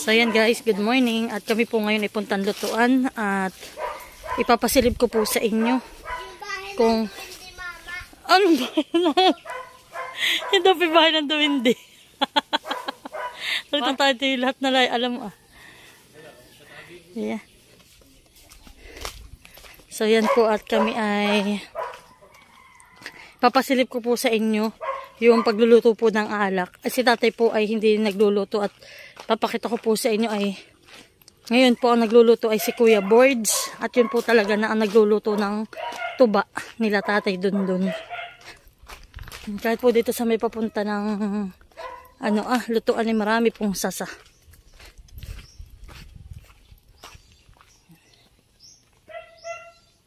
So ayan guys, good morning. At kami po ngayon ay puntang lutuan. At ipapasilip ko po sa inyo kung ano ba yun? Hindi po bahay ng dumindi. Nagtatay tayo lahat na lang. Alam mo ah. Yeah. So yan po at kami ay papasilip ko po sa inyo yung pagluluto po ng alak. At si tatay po ay hindi nagluluto at papakita ko po sa inyo ay ngayon po ang nagluluto ay si Kuya Boards. At yun po talaga na ang nagluluto ng tuba nila tatay dun. Kahit po dito sa may papunta ng lutuan ay marami pong sasa.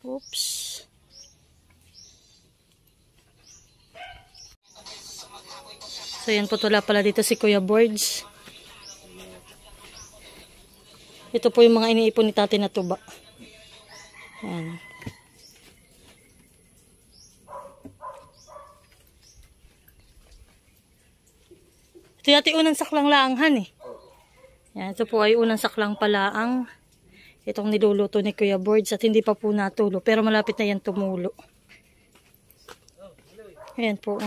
Oops. So yan po tula pala dito si Kuya Boards. Ito po yung mga iniipon ni tatay na tuba. Yan. Ito yati unang saklang laanghan eh. Yan, ito po ay unang saklang palaang. Itong niluluto ni Kuya Boards at hindi pa po natulo. Pero malapit na yan tumulo. Ayan po.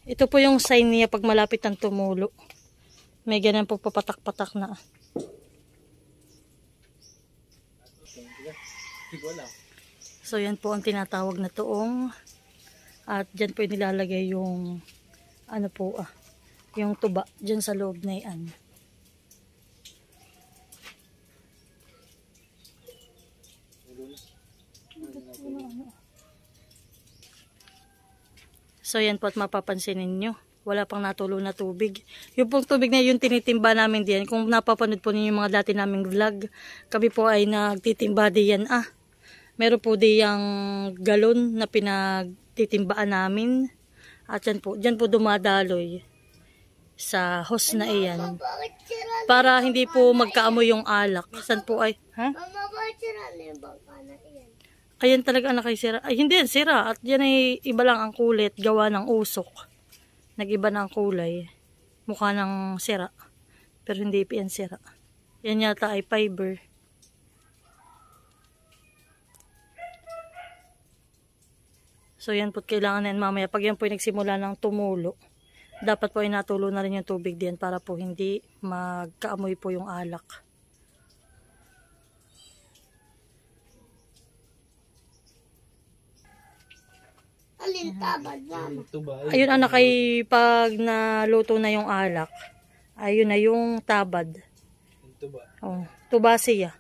Ito po yung sign niya pag malapit ang tumulo. May ganyan po papatak-patak na. So yan po ang tinatawag na tuong. At dyan po nilalagay yung yung tuba dyan sa loob na yan. So yan po at mapapansin ninyo, wala pang natulo na tubig. Yung pong tubig na yun tinitimba namin diyan. Kung napapanood po ninyo yung mga dati naming vlog, kami po ay nagtitimba diyan. Meron po diyang galon na pinagtitimbaan namin. At dyan po dumadaloy sa hose na iyan. Para hindi po magkaamoy yung alak. Saan po ay, ha? Ayan talaga anak ay sira. Ay hindi yan sira. At yan ay iba lang ang kulit. Gawa ng usok. Nag-iba ng kulay. Mukha ng sira. Pero hindi pa yan sira. Yan yata ay fiber. So yan po kailangan na yan mamaya. Pag yan po ay nagsimula ng tumulo. Dapat po ay natulo na rin yung tubig din. Para po hindi magkaamoy po yung alak. Ayun anak ay pag naluto na yung alak, ayun na yung tabad. Oh, tuba siya.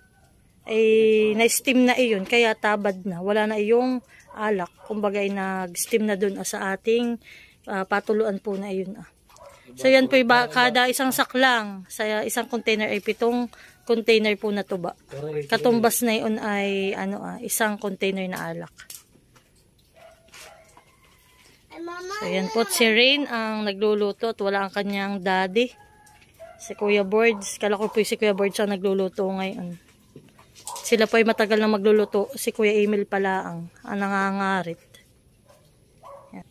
Ay na-steam na iyon kaya tabad na. Wala na yung alak. Kumbaga ay nag-steam na dun sa ating patuluan po na iyon. So yan po kada isang saklang sa isang container ay 7 container po na tuba. Katumbas na iyon ay isang container na alak. So yan po si Rain ang nagluluto at wala ang kanyang daddy. Si Kuya Boards. Kala ko po si Kuya Boards ang nagluluto ngayon. Sila po ay matagal na magluluto. Si Kuya Emil pala ang nangangarit.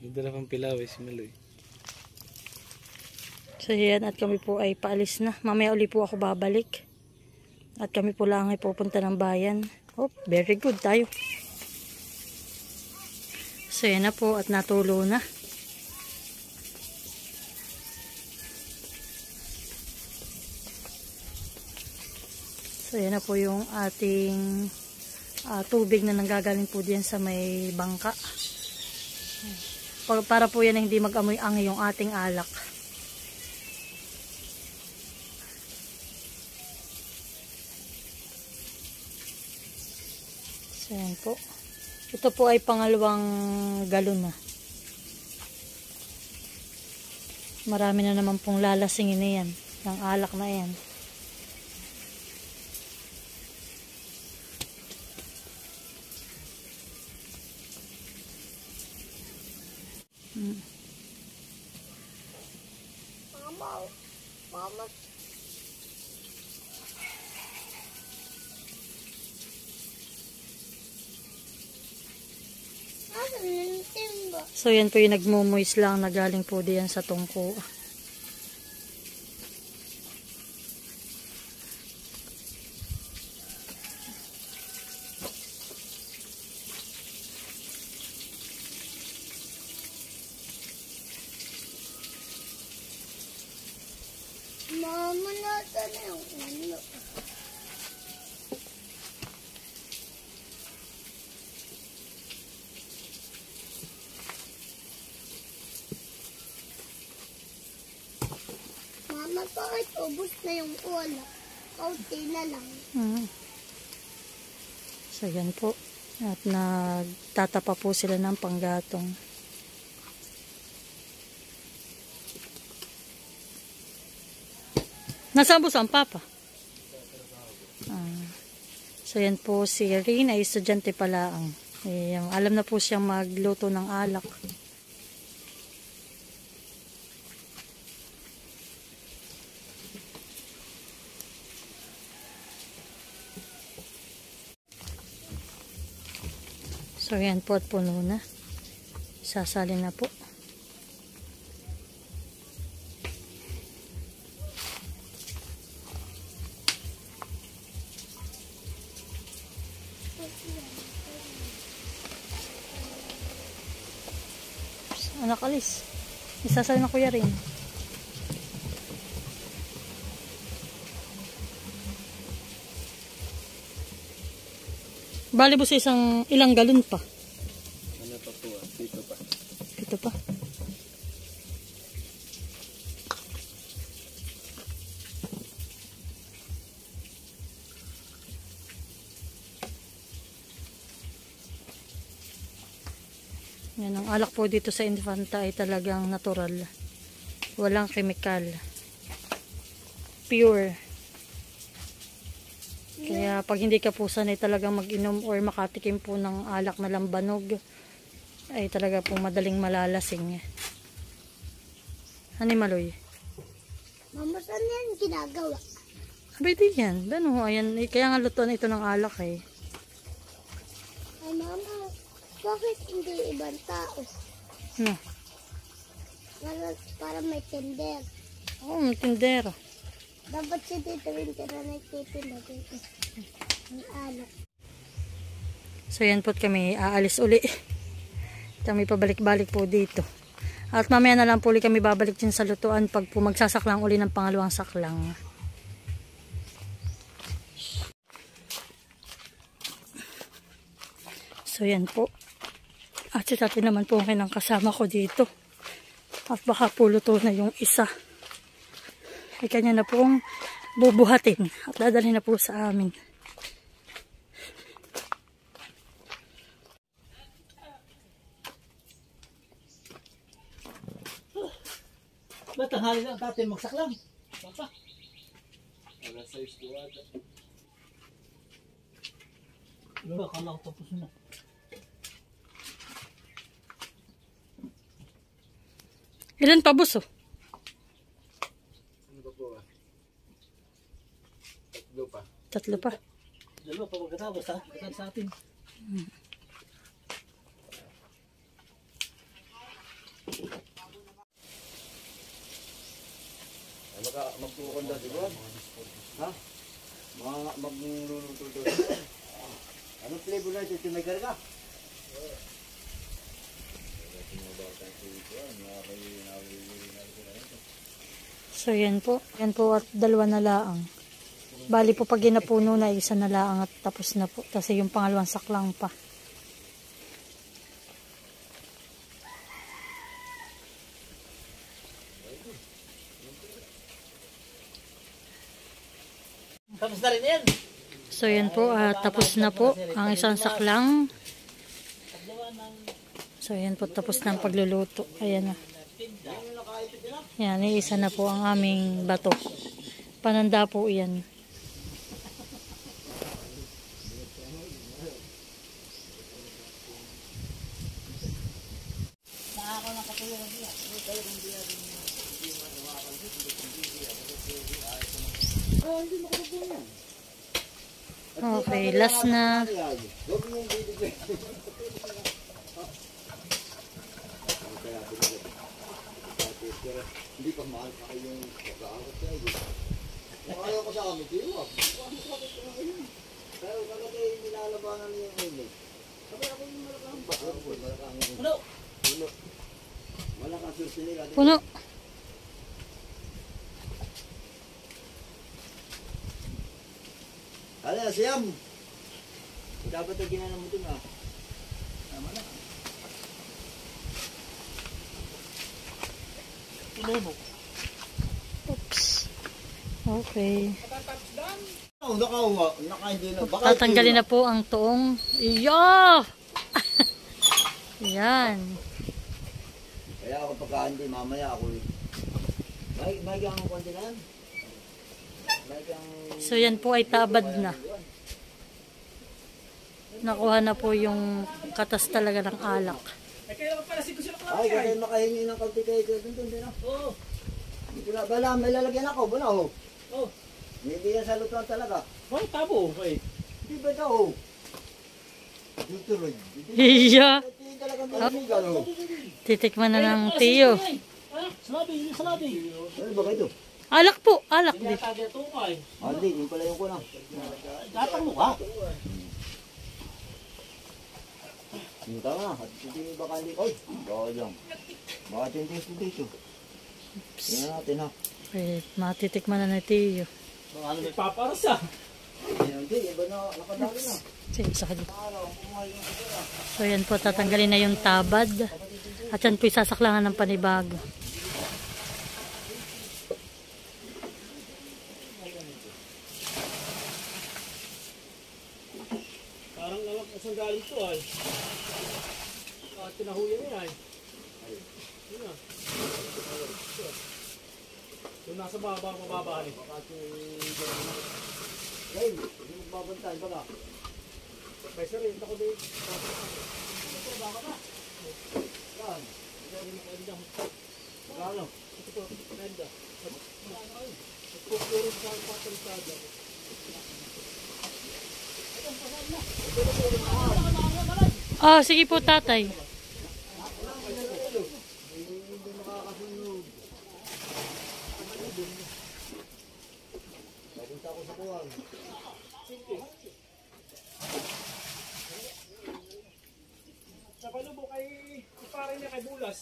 Hindi na pang pilawis si Maloy. So yan at kami po ay paalis na. Mamaya uli po ako babalik. At kami po lang ay pupunta ng bayan. Oh, very good tayo. So yan na po at natulo na. So yan na po yung ating tubig na nanggagaling po diyan sa may bangka. Para po yan na hindi mag-amoy-angay yung ating alak. So yan po. Ito po ay pangalawang galon na. Marami na naman pong lalasingin na yan. Ng alak na yan. Mama. So yan po yung nagmumoist lang na galing po diyan sa tungko. Mama, nasa na yung ulo. Mama, bakit ubos na yung ulo? Kaunti na lang. So yan po. At nagtatapa po sila ng panggatong. Nasaan po ang papa? So yan po si Rin ay estudyante pala. Alam na po siyang magluto ng alak. So yan po at puno na. Sasalin na po. Anak alis. Isasalin na kuya rin. Bali po sa ilang galon pa. Ano pa po? Dito pa. Dito pa. Yan, ang alak po dito sa Infanta ay talagang natural. Walang chemical. Pure. Kaya pag hindi ka po sanay talagang mag-inom or makatikim po ng alak na lambanog, ay talaga po madaling malalasing. Hani Maloy? Mama, saan yan ginagawa? Abay di yan. Ano, ayan, kaya nga lutuan ito ng alak eh. Ay, Mama, bakit hindi ibang tao? No. Para may tender. Oo, may tindera. Dapat si Tito Winter na nagtitinda dito. Ang alak. So yan po kami aalis uli. Kami pabalik-balik po dito. At mamaya na lang po ulit kami babalik din sa lutuan pag po magsasaklang uli ng pangalawang saklang. So yan po. At si Tati naman po ang kasama ko dito. At baka po luto na yung isa. Ay kanya na pong bubuhatin at dadalhin na po sa amin. Ba't tanghali lang tatay magsaklang? Papa? Alas 6 po ata. Diba, akala ko tapos na. Ilan pa buso? Ano pa po? Tatlo pa. Tatlo pa. Dalawa pa magkatapos ha? Katapos sa atin. Magkukunda siguro? Ha? Magluluto doon. Anong flavor na ito? May karga? So yan po. Yan po at dalawa na laang. Bali po pag ginapuno na isa na laang at tapos na po. Kasi yung pangalawang saklang pa. Tapos na rin yan. So yan po at tapos na po ang isang saklang. So yan po tapos na ang pagluluto. Ayan na. Yan, isa na po ang aming bato. Pananda po yan. Okay, last na. Hindi pa mahal pa yung pag-aawat kayo. Ayaw ko sa amin, di ba? Pero bakit ay nilalabanan niya yung ulo? Sabi ako yung malakang ba? Puno! Puno. Malakang sursi nila. Puno. Ala, siyam. Dapat na ginanam mo ito na. Tama na. Oops. Okay. Naka hindi na. Baka Tatanggalin na po ang tuong. Iyo! Yan. Kaya ako pagka hindi, mamaya ako. May kang konti na yan. May kang... So yan po ay tabad na. Nakuha na po yung katas talaga ng alak. Ay, kaya naman pala sila Ay, kasi makahingi ng konti kayo doon din. Oo. Hindi na, bala, may lalagyan ako. Bala, oh. Oo. Hindi yan sa lutuan talaga. Oh, tabo. Okay. Hindi ba ito, oh? Tutuloy. Iya. Hindi talagang malamigan, oh. Titikman na ng tiyo. Salabi, salabi. Ano ba kayo? Alak po, alak din. Tinatagay ito kay. Hindi, yun pala yung kunang. Gatang mo ka. Yung tama na, at hindi baka hindi. Oy, baka dyan. Baka tintis dito. Tingnan natin, ha. Eh, matitikman na ng tiyo. Mga ano may paparasa. Hindi, iba na, nakadali na. Sige, sa kanya. Araw, kumain yung kapira. So yan po, tatanggalin na yung tabad. At yan po isasaklangan ng panibago. Parang alam ko saan galing ito ay. Tinahuyan niya ay. Yun na. Yung nasa mababa rin. Hey, hindi magbabantay ba ka? Kaysa rin, ako din. Ito, baka ba? Yan. Magkano? Ito po, Menda. Nagpupuro sa patansada. Oh, sige po tatay. Hindi makakasunod. Papunta ko sa kuwang. Sa palubo kay pare niya kay Bulas.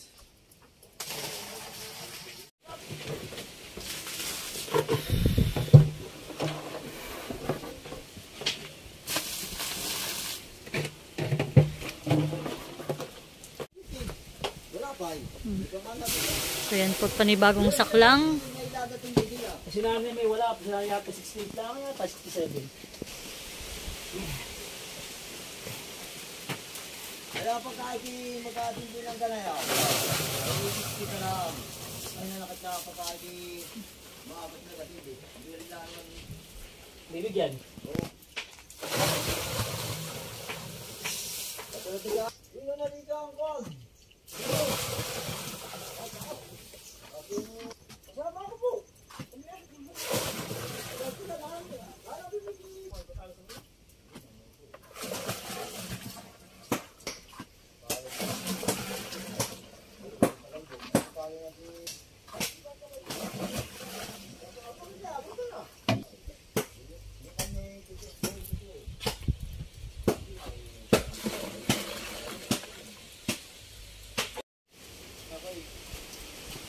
Wala pa eh. So yan po, panibagong saklang. May dadating din nila. Kasi nanay may wala. Kasi yata 68 lang yata, 67. Kaya pag kahit magkatindi lang ka na yan. Kita na. Ay na nakita pa kahit maabot na katindi. Hindi rin lang lang. Bibigyan. Katulad nila. Sino na dito ang kog? Kasama ko po.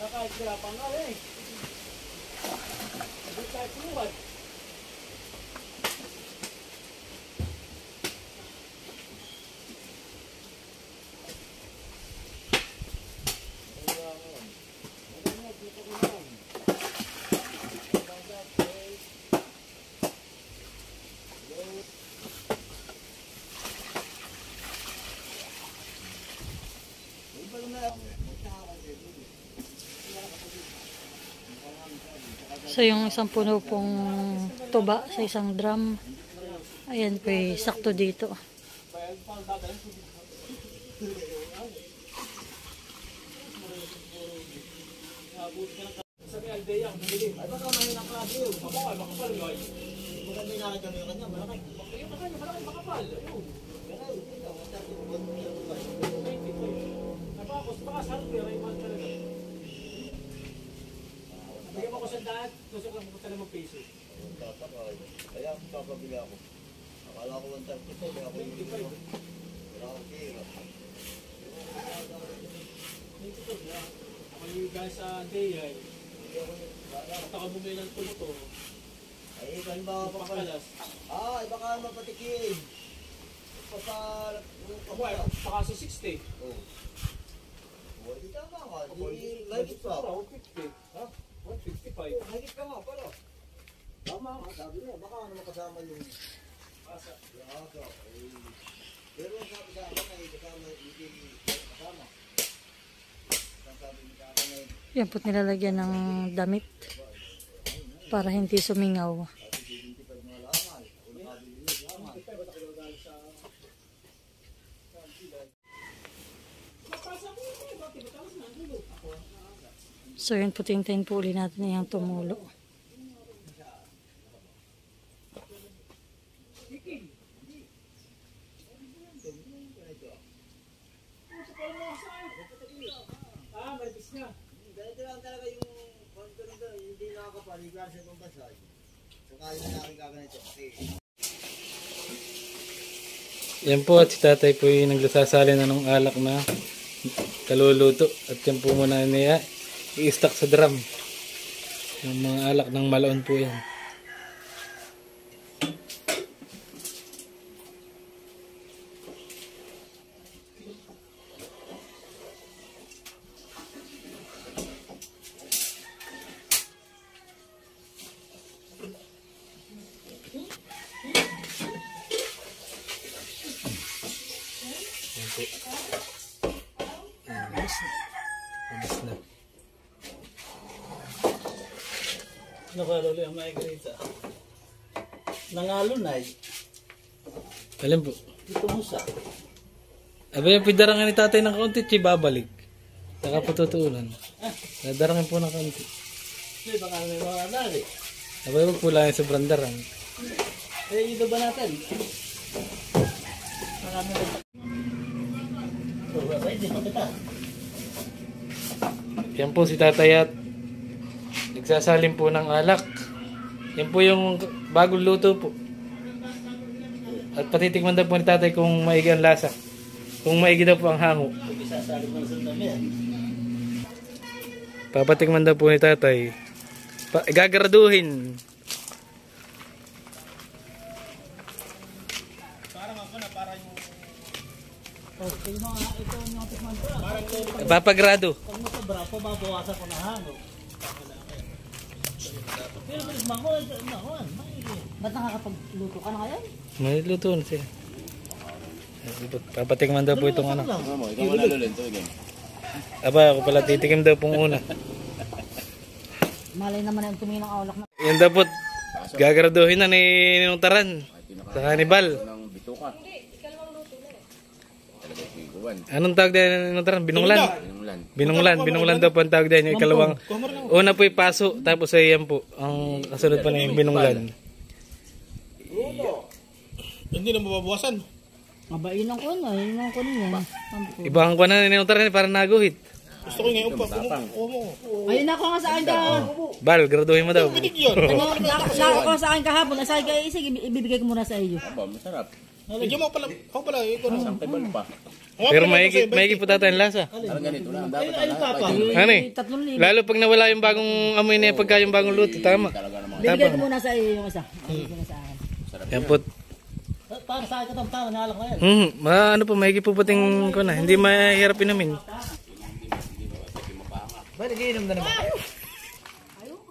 Kahit sila pa nga eh. Hindi kahit sumukat. So yung isang puno pong tuba sa isang drum. Ayan po, sakto dito. Sabi Aldea, bumili. Ay baka mahina ang klase yun. Ako ay makapal guys. Maganda yung nakita mo yung kanya. Malaki. Yung kanya malaki makapal. Ayun. Ganun. Ikaw, ang sabi ko, ba't mo yung tubay? 20. Tapos baka sa akin, pero iman talaga. Bigyan mo ko sa daan, tusok lang pupunta naman peso. Tatakay. Kaya ako papabili ako. Akala ko 130 kaya ako yung wala akong pera. Ako yung guys sa Aldea eh. At ako bumili ng tumuto. Ay, halimbawa pa pala. Iba ka mapatikin. Baka sa 60. Oh. Di tama ka. Di mahigit pa. 150. Ha? 155. Mahigit ka nga pala. Tama nga, sabi niya. Baka ano makasama yung Asa. lasa. Pero ang sabi sa akin ay kasama yung kasama. Ang sabi niya sa akin ay Yan po't nilalagyan ng damit para hindi sumingaw. So yun po, tintayin po uli natin yung tumulo. Malipis na. ganito lang talaga yung ganito, hindi nakakapaligan sa itong basay. Saka yun na namin gaganito kasi Yan po at si tatay po yung naglasasali na ng alak na kaluluto. At yan po muna niya i-stack sa drum. Yung mga alak ng Malaon po yan. Alis na. Nakaluli ang maigrita. Nangalo na eh. Alin po? Ito mo sa. Abay, pidarangan ni tatay ng kaunti, chi babalik. Saka po tutuulan. Dadarangin po ng kaunti. Hindi, baka may mga nari. Abay, wag po lang yung sobrang darang. Eh, ito ba natin? Marami na. Abay, hindi pa kita. Yan po si tatay at nagsasalim po ng alak. Yan po yung bagong luto po. At patitikman daw po ni tatay kung maigi ang lasa. Kung maigi daw po ang hango. Isasali mo na sa dami yan. Papatikman daw po ni tatay. Gagaraduhin. Okay, ito yung tikman ko. Parang ito. Papagrado. Pag masabra, pababawasan ko na hango. Pero tikman ko, ba't nakakapagluto ka na ngayon? May luto na siya. Papatikman daw po itong ano. ikaw manalulin to again. Aba, ako pala titikim daw pong una. Malay naman ang tumingin ng awlak na. Yan daw po, gagaraduhin na ni Ninong Taran sa Hannibal. Ng bituka. Anong tawag din ni Ninong Taran? Binunglan? Binunglan daw po ang tawag din yung ikalawang. Una po yung paso, tapos ay yan po. Ang kasunod pa na yung binunglan. Hindi na mababawasan. Aba, yun ang kuno, yun ang kuno yan. Iba ang kuwan na ni Ninong Taran para naguhit. Gusto ko ngayon pa. Ayun ako nga sa akin ka. Bal, graduhin mo daw. Ako sa akin kahapon, asay ka, sige, ibibigay ko muna sa iyo. Masarap. Medyo mo pala. Ako pala. Ikaw na. Tibal pa. Pero maigi po tatay ang lasa. Parang ganito lang. Dapat Ayun, papa. Ano eh? 3,000. Lalo pag nawala yung bagong amoy na pagka yung bagong luto, tama. Bibigay ko muna sa iyo yung isa. Bibigay ko na sa akin. Yan po. Para sa akin katang tao, nalak na yan. Ano po, maigi po pating ko na. Hindi mahirap inumin. Ba, nagiinom na naman kayo. Ayun,